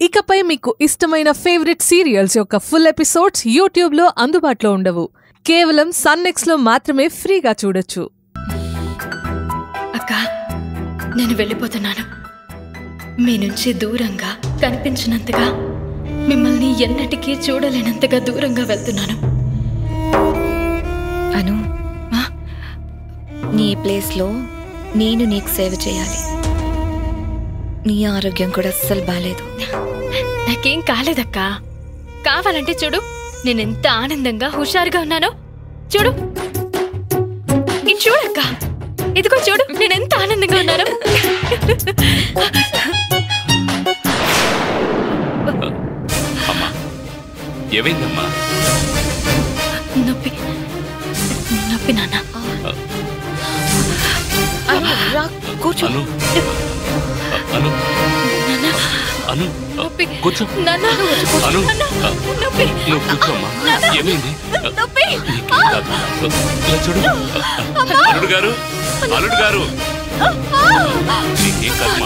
ఇకపై మీకు ఇష్టమైన ఫేవరెట్ సీరియల్స్ యొక్క ఫుల్ ఎపిసోడ్స్ యూట్యూబ్లో అందుబాటులో ఉండవు. కేవలం సన్నెక్స్లో మాత్రమే ఫ్రీగా చూడొచ్చు. అక్క, నేను వెళ్ళిపోతున్నాను. మీ నుంచి దూరంగా, కనిపించినంతగా, మిమ్మల్ని ఎన్నటికీ చూడలేనంతగా దూరంగా వెళ్తున్నాను. అను, నీ ప్లేస్లో నేను నీకు సేవ చేయాలి. నీ ఆరోగ్యం కూడా అస్సలు బాలేదు. నాకేం కాలేదక్కా. కావాలంటే చూడు, నేనెంత ఆనందంగా హుషారుగా ఉన్నానో. చూడు, ఇది చూడక్క, ఇదిగో చూడు, నేనెంత ఆనందంగా ఉన్నానో. ఏమైందమ్మా? నొప్పి నొప్పి నాన్న. కూర్చో. అను, అను, నొప్పి కూర్చో. నాన్న, అను, నొప్పి. నువ్వు కూర్చోమ్మా. ఏమైంది? నొప్పి. ఇలా చూడు. అల్లుడు గారు, అల్లుడు గారు, నీకేం కర్మ?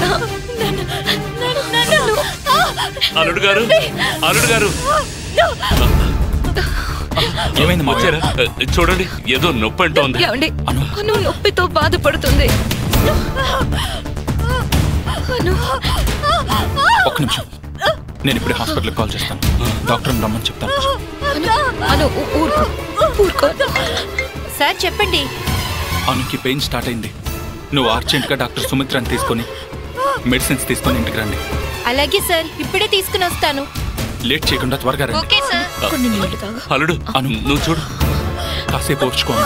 అల్లుడు గారు, అల్లుడు గారు, ఏమైంది వచ్చారా? చూడండి, ఏదో నొప్పి అంటోంది. అను నొప్పితో బాధపడుతుంది. ఒక్క నిమిషం, నేను ఇప్పుడు హాస్పిటల్కి కాల్ చేస్తాను. డాక్టర్ని రమ్మని చెప్తాను. ఊరుకో సార్, చెప్పండి. అనుకి పెయిన్ స్టార్ట్ అయింది. నువ్వు అర్జెంట్గా డాక్టర్ సుమిత్రని తీసుకొని మెడిసిన్స్ తీసుకొని ఇంటికి రండి. అలాగే సార్, ఇప్పుడే తీసుకుని వస్తాను. లేట్ చేయకుండా త్వరగా రండి. Okay sir. అల్లుడు, అను, నువ్వు చూడు. కాసేపు ఓర్చుకోండి.